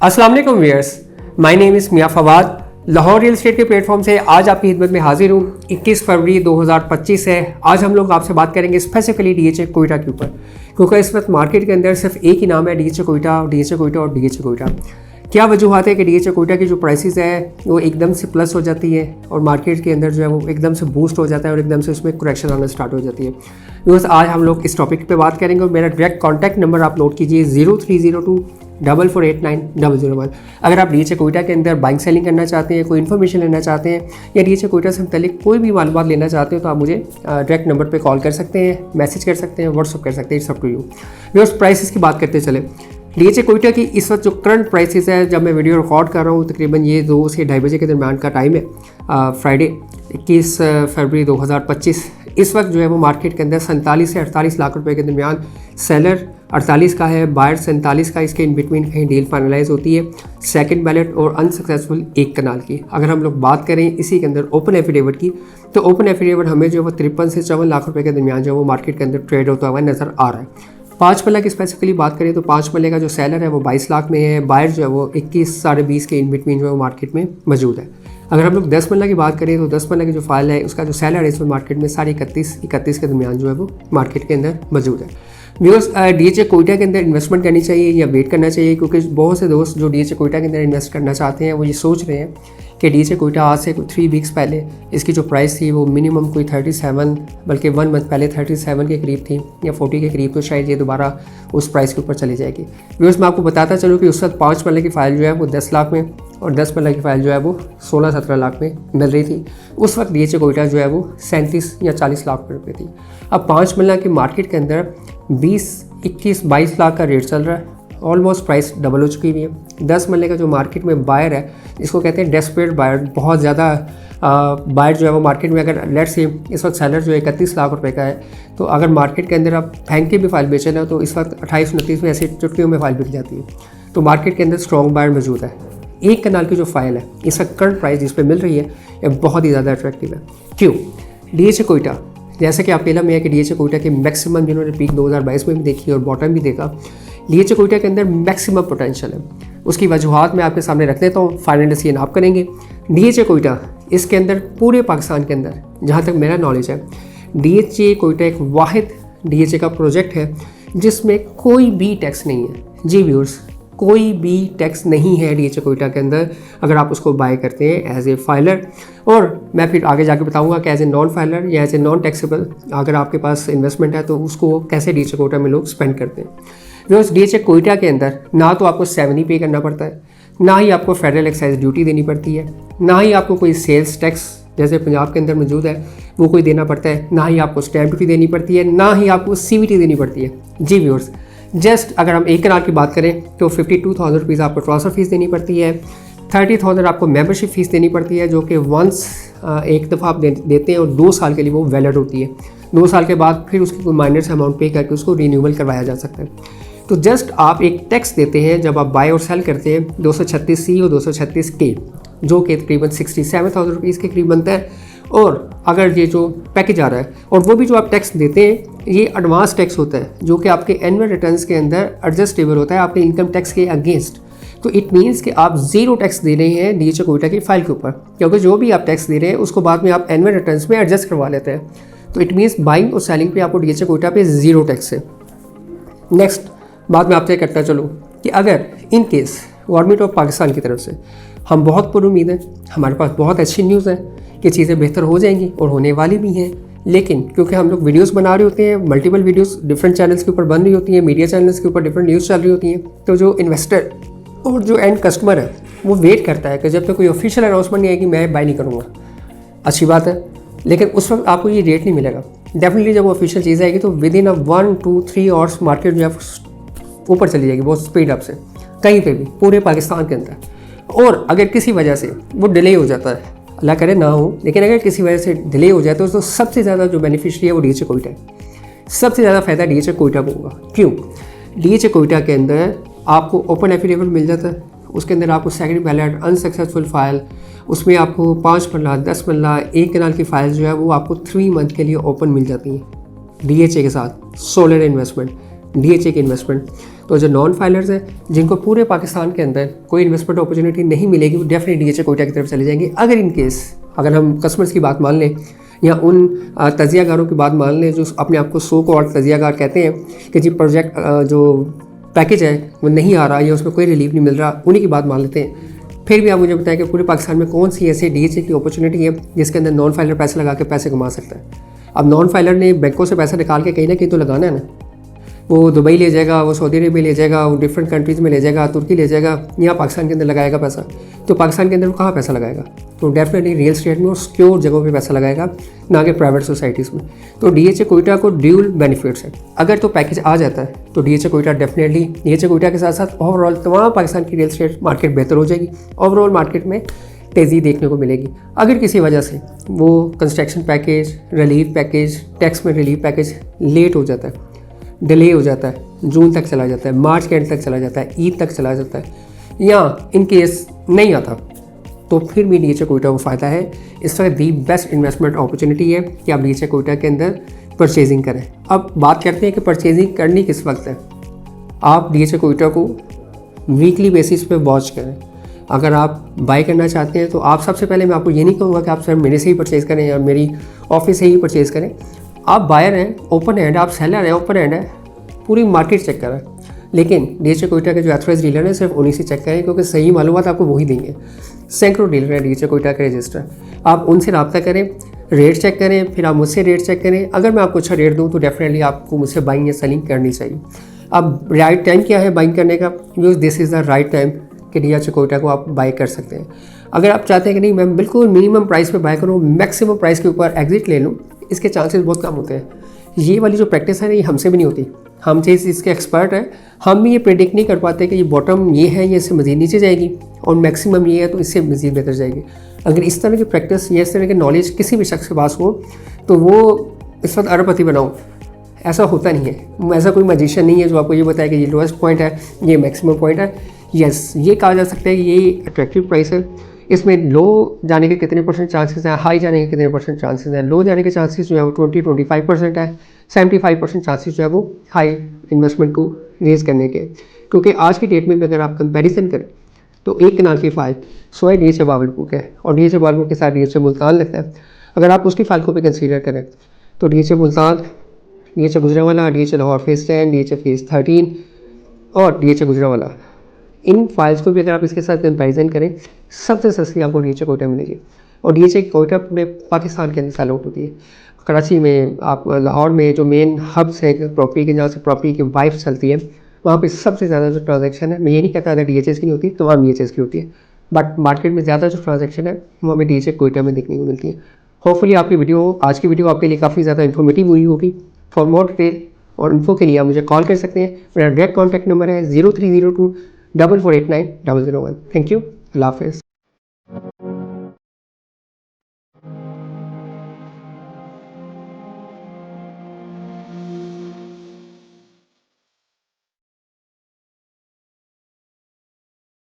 अस्सलाम वालेकुम viewers, my name is Mian Fawad. Lahore real estate के प्लेटफॉर्म से आज आपकी खिदमत में हाजिर हूँ। 21 फरवरी 2025 है। आज हम लोग आपसे बात करेंगे स्पेसिफिकली डीएचए कोयटा के ऊपर, क्योंकि इस वक्त मार्केट के अंदर सिर्फ एक ही नाम है, डीएचए कोयटा, डीएचए कोयटा और डीएचए कोयटा। क्या वजूहत है कि डीएचए कोयटा की जो प्राइसेस है वो एकदम से प्लस हो जाती है और मार्केट के अंदर जो है वो एकदम से बूस्ट हो जाता है और एकदम से उसमें करेक्शन आना स्टार्ट हो जाती है। बस आज हम लोग इस टॉपिक पे बात करेंगे और मेरा डायरेक्ट कॉन्टैक्ट नंबर आप नोट कीजिए 0302448901। अगर आप डीएचए कोयटा के अंदर बाइंग सेलिंग करना चाहते हैं, कोई इन्फॉर्मेशन लेना चाहते हैं या डीएचए कोयटा से मुतालिक कोई भी मालूमात लेना चाहते हो तो आप मुझे डायरेक्ट नंबर पे कॉल कर सकते हैं, मैसेज कर सकते हैं, व्हाट्सअप कर सकते हैं। It's up to you. उस प्राइसेस की बात करते चले। डीएचए कोयटा की इस वक्त जो करंट प्राइसेस है, जब मैं वीडियो रिकॉर्ड कर रहा हूँ तकरीबन ये 2 से 2:30 बजे के दरमियान का टाइम है, फ्राइडे 21 फरवरी 2025। इस वक्त जो है वो मार्केट के अंदर 47 से 48 लाख रुपए के दरमियान सेलर 48 का है, बायर 47 का, इसके इन बिटवीन कहीं डील फाइनलाइज होती है। सेकंड बैलेट और अनसक्सेसफुल 1 कनाल की। अगर हम लोग बात करें इसी के अंदर ओपन एफिडेविट की, तो ओपन एफिडेविट हमें जो है वो 53 से 54 लाख रुपए के दरमियान जो है वो मार्केट के अंदर ट्रेड होता हुआ नज़र आ रहा है। 5 मल्ला की स्पेसिफिकली बात करें तो 5 मल्ले का जो सेलर है वो 22 लाख में है, बायर जो है वो 21 साढ़े 20 के इन बिटवीन जो है वो मार्केट में मौजूद है। अगर हम लोग 10 मल्ला की बात करें तो 10 मल्ला की जो फाइल है उसका जो सेलर है इसमें मार्केट में 31.5 के दरमियान जो है वो मार्केट के अंदर मौजूद है। व्यूअर्स, डीएचए कोयटा के अंदर इन्वेस्टमेंट करनी चाहिए या वेट करना चाहिए? क्योंकि बहुत से दोस्त जो डीएचए कोयटा के अंदर इन्वेस्ट करना चाहते हैं वो ये सोच रहे हैं कि डीएचए कोयटा आज से 3 वीक्स पहले इसकी जो प्राइस थी वो मिनिमम कोई 37, बल्कि 1 मंथ पहले 37 के करीब थी या 40 के करीब, तो शायद ये दोबारा उस प्राइस के ऊपर चली जाएगी। व्यूअर्स, मैं आपको बताता चलूँ कि उस वक्त 5 मल्ले की फ़ाइल जो है वो 10 लाख में और 10 मल्ला की फ़ाइल जो है वो 16-17 लाख में मिल रही थी। उस वक्त डीएचए कोयटा जो है वो 37 या 40 लाख रुपये थी। अब 5 मल्ला की मार्केट के अंदर 20-21-22 लाख का रेट चल रहा है। ऑलमोस्ट प्राइस डबल हो चुकी हुई है। 10 मल्ले का जो मार्केट में बायर है, इसको कहते हैं डेस्परेट बायर, बहुत ज़्यादा बायर जो है वो मार्केट में, अगर लेट्स से इस वक्त सेलर जो 31 लाख रुपए का है, तो अगर मार्केट के अंदर आप फेंक के भी फाइल बेचे ना तो इस वक्त 28-29 में ऐसे चुटकियों में फाइल बिक जाती है। तो मार्केट के अंदर स्ट्रॉन्ग बायर मौजूद है। 1 कनाल की जो फाइल है इस वक्त करंट प्राइस जिस पर मिल रही है ये बहुत ही ज़्यादा अट्रैक्टिव है। क्यों? डीएचए कोयटा, जैसा कि आप पहला में है कि डीएचए कोयटा के मैक्सिमम जिन्होंने पीक 2022 में भी देखी और बॉटम भी देखा, डीएचए कोयटा के अंदर मैक्सिमम पोटेंशियल है। उसकी वजूहत मैं आपके सामने रख देता हूँ, फाइनल डिसीजन आप करेंगे। डीएचए कोयटा इसके अंदर पूरे पाकिस्तान के अंदर जहाँ तक मेरा नॉलेज है, डीएचए कोयटा एक वाहिद डीएचए का प्रोजेक्ट है जिसमें कोई भी टैक्स नहीं है। जी व्यूअर्स, कोई भी टैक्स नहीं है डीएचए कोयटा के अंदर अगर आप उसको बाय करते हैं एज ए फाइलर। और मैं फिर आगे जाके बताऊंगा कि एज ए नॉन फाइलर या एज ए नॉन टैक्सेबल अगर आपके पास इन्वेस्टमेंट है तो उसको कैसे डीएचए कोयटा में लोग स्पेंड करते हैं। व्यूअर्स, डीएचए कोयटा के अंदर ना तो आपको 7 पे करना पड़ता है, ना ही आपको फेडरल एक्साइज ड्यूटी देनी पड़ती है, ना ही आपको कोई सेल्स टैक्स जैसे पंजाब के अंदर मौजूद है वो कोई देना पड़ता है, ना ही आपको स्टैम्प ड्यूटी देनी पड़ती है, ना ही आपको सीवीटी देनी पड़ती है। जी व्यूअर्स, जस्ट अगर हम 1 कनाल की बात करें तो 52,000 रुपीज़ आपको ट्रांसफ़र फीस देनी पड़ती है, 30,000 आपको मेंबरशिप फ़ीस देनी पड़ती है जो कि वंस एक दफ़ा आप देते हैं और 2 साल के लिए वो वैलिड होती है। 2 साल के बाद फिर उसकी कोई माइनर से अमाउंट पे करके उसको रिन्यूअल करवाया जा सकता है। तो जस्ट आप एक टैक्स देते हैं जब आप बाय और सेल करते हैं 236C और 236K, जो कि तकरीबन 67,000 रुपीज़ के करीब बनता है। और अगर ये जो पैकेज आ रहा है और वो भी जो आप टैक्स देते हैं ये एडवांस टैक्स होता है जो कि आपके एनुअल रिटर्न्स के अंदर एडजस्टेबल होता है आपके इनकम टैक्स के अगेंस्ट। तो इट मीन्स कि आप 0 टैक्स दे रहे हैं डीएचए कोयटा की फाइल के ऊपर, क्योंकि जो भी आप टैक्स दे रहे हैं उसको बाद में आप एनुअल रिटर्न्स में एडजस्ट करवा लेते हैं। तो इट मीन्स बाइंग और सेलिंग पे आपको डीएचए कोयटा पे 0 टैक्स है। नेक्स्ट बात मैं आपसे करता चलूँ कि अगर in case government of Pakistan की तरफ से हम बहुत पुरुमीद हैं, हमारे पास बहुत अच्छी न्यूज़ है कि चीज़ें बेहतर हो जाएंगी और होने वाली भी हैं, लेकिन क्योंकि हम लोग वीडियोस बना रहे होते हैं, मल्टीपल वीडियोस डिफरेंट चैनल्स के ऊपर बन रही होती हैं, मीडिया चैनल्स के ऊपर डिफरेंट न्यूज़ चल रही होती हैं, तो जो इन्वेस्टर और जो एंड कस्टमर है वो वेट करता है कि जब तक कोई ऑफिशियल अनाउंसमेंट नहीं आएगी मैं बाय नहीं करूँगा। अच्छी बात है, लेकिन उस वक्त आपको ये रेट नहीं मिलेगा। डेफिनेटली जब ऑफिशियल चीज़ आएगी तो विद इन 1-2-3 आवर्स मार्केट जो है ऊपर चली जाएगी बहुत स्पीड अप से, कहीं पे भी पूरे पाकिस्तान के अंदर। और अगर किसी वजह से वो डिले हो जाता है, अल्लाह करे ना हो, लेकिन अगर किसी वजह से डिले हो जाए तो सबसे ज़्यादा जो बेनिफिशियरी है वो डीएचए कोयटा है। सबसे ज़्यादा फ़ायदा डीएचए कोयटा को होगा। क्यों? डीएचए कोयटा के अंदर आपको ओपन एफिडेविट मिल जाता है, उसके अंदर आपको सेकंड बैलेट, अनसक्सेसफुल फाइल, उसमें आपको 5 मल्ला, 10 मल्ला, 1 कनाल की फाइल जो है वो आपको 3 मंथ के लिए ओपन मिल जाती हैं डीएचए के साथ। सोलर इन्वेस्टमेंट DHA की इन्वेस्टमेंट। तो जो नॉन फाइलर्स हैं जिनको पूरे पाकिस्तान के अंदर कोई इन्वेस्टमेंट अपॉर्चुनिटी नहीं मिलेगी, वो डेफिनेटली DHA कोयटा की तरफ चले जाएंगे। अगर इन केस अगर हम कस्टमर्स की बात मान लें या उन तजियागारों की बात मान लें जो अपने आप को सो कॉल्ड तजियागार कहते हैं कि जी प्रोजेक्ट जो पैकेज है वो नहीं आ रहा या उसमें कोई रिलीफ नहीं मिल रहा, उन्हीं की बात मान लेते हैं। फिर भी आप मुझे बताएं कि पूरे पाकिस्तान में कौन सी ऐसी DHA की अपॉर्चुनिटी है जिसके अंदर नॉन फाइलर पैसे लगा के पैसे कमा सकता है। अब नॉन फाइलर ने बैंकों से पैसा निकाल के कहीं ना कहीं तो लगाना है ना। वो दुबई ले जाएगा, वो सऊदी अरेबिया ले जाएगा, वो डिफरेंट कंट्रीज़ में ले जाएगा, तुर्की ले जाएगा, या पाकिस्तान के अंदर लगाएगा पैसा। तो पाकिस्तान के अंदर वो कहाँ पैसा लगाएगा? तो डेफिनेटली रियल स्टेट में और सिक्योर जगहों पे पैसा लगाएगा, ना कि प्राइवेट सोसाइटीज़ में। तो DHA कोयटा को ड्यूल बेनिफिट्स है। अगर तो पैकेज आ जाता है तो DHA Quetta definitely DHA Quetta के साथ साथ ओवरऑल तमाम पाकिस्तान की रियल स्टेट मार्केट बेहतर हो जाएगी, ओवरऑल मार्केट में तेज़ी देखने को मिलेगी। अगर किसी वजह से वो construction package, relief package, tax में रिलीफ पैकेज लेट हो जाता है, डिले हो जाता है, जून तक चला जाता है, मार्च के एंड तक चला जाता है, ईद तक चला जाता है, या इन केस नहीं आता, तो फिर भी DHA कोयटा को फ़ायदा है। इस वक्त दी बेस्ट इन्वेस्टमेंट अपॉर्चुनिटी है कि आप DHA कोयटा के अंदर परचेजिंग करें। अब बात करते हैं कि परचेजिंग करनी किस वक्त है। आप DHA कोयटा को वीकली बेसिस पे वॉच करें। अगर आप बाय करना चाहते हैं तो आप सबसे पहले, मैं आपको ये नहीं कहूँगा कि आप सर मेरे से ही परचेज़ करें या मेरी ऑफिस से ही परचेज़ करें। आप बायर हैं, ओपन हैंड, आप सेलर हैं, ओपन हैंड है, पूरी मार्केट चेक करें। लेकिन DHA कोयटा के जो ऑथराइज्ड डीलर हैं सिर्फ उन्हीं से चेक करें, क्योंकि सही मालूमात आपको वही देंगे। सैकड़ों डीलर हैं DHA कोयटा के रजिस्टर, आप उनसे रब्ता करें, रेट चेक करें, फिर आप मुझसे रेट चेक करें। अगर मैं आपको अच्छा रेट दूँ तो डेफिनेटली आपको मुझसे बाइंग या सेलिंग करनी चाहिए। अब राइट टाइम क्या है बाइंग करने का? Because this is the right time कि DHA कोयटा को आप बाय कर सकते हैं। अगर आप चाहते हैं कि नहीं मैं बिल्कुल मिनिमम प्राइस पे बाय करूँ, मैक्सिमम प्राइस के ऊपर एग्जिट ले लूँ, इसके चांसेस बहुत कम होते हैं। ये वाली जो प्रैक्टिस है ना, ये हमसे भी नहीं होती। हम चीज़ इसके एक्सपर्ट हैं, हम भी ये प्रेडिक्ट नहीं कर पाते कि ये बॉटम ये है, ये इससे मज़ीद नीचे जाएगी, और मैक्सिमम ये है तो इससे मज़ीद बेहतर जाएगी। अगर इस तरह की प्रैक्टिस या इस तरह की नॉलेज किसी भी शख्स के पास हो तो वो इस वक्त अरबपति बनाओ। ऐसा होता नहीं है, ऐसा कोई मैजिशियन नहीं है जो आपको ये बताए कि ये लोएस्ट पॉइंट है, ये मैक्सिमम पॉइंट है। यस, ये कहा जा सकता है कि ये अट्रैक्टिव प्राइस है, इसमें लो जाने के कितने % चांसेस हैं, हाई जाने के कितने % चांसेस हैं। लो जाने के चांसेस जो है वो 20-25% है, 75% चांसेस जो है वो हाई इन्वेस्टमेंट को रेज़ करने के। क्योंकि आज की डेट में भी अगर आप कंपैरिजन करें तो एक कनाल की फ़ाइल 100 DHA बावलपुर है और DHA बावलपुर के साथ DHA मुल्तान लगता है। अगर आप उसकी फ़ाइल को भी कंसीडर करें तो DHA Multan, DHA Gujranwala, DHA Lahore phase 10, DHA phase 13 और DHA गुजरांवाला, इन फाइल्स को भी अगर आप इसके साथ कंपैरिजन करें, सबसे सस्ती आपको DHA कोयटा मिलेगी। और DHA कोयटा पूरे पाकिस्तान के अंदर सेल आउट होती है। कराची में, आप लाहौर में जो मेन हब्स है प्रॉपर्टी के, जहाँ से प्रॉपर्टी की वाइफ चलती है, वहाँ पे सबसे ज़्यादा जो ट्रांजैक्शन है, मैं ये नहीं कहता अगर DHA की नहीं होती, तमाम DHA की होती है, बट मार्केट में ज़्यादा जो ट्रांजैक्शन है वो हमें DHA कोयटा में देखने को मिलती है। होपफुली आपकी वीडियो, आज की वीडियो आपके लिए काफ़ी ज़्यादा इन्फॉर्मेटिव हुई होगी। फॉर मोर डिटेल और इन्फो के लिए आप मुझे कॉल कर सकते हैं। मेरा डायरेक्ट कॉन्टैक्ट नंबर है 0302 4489 001। थैंक यू, अल्लाह हाफ़िज़।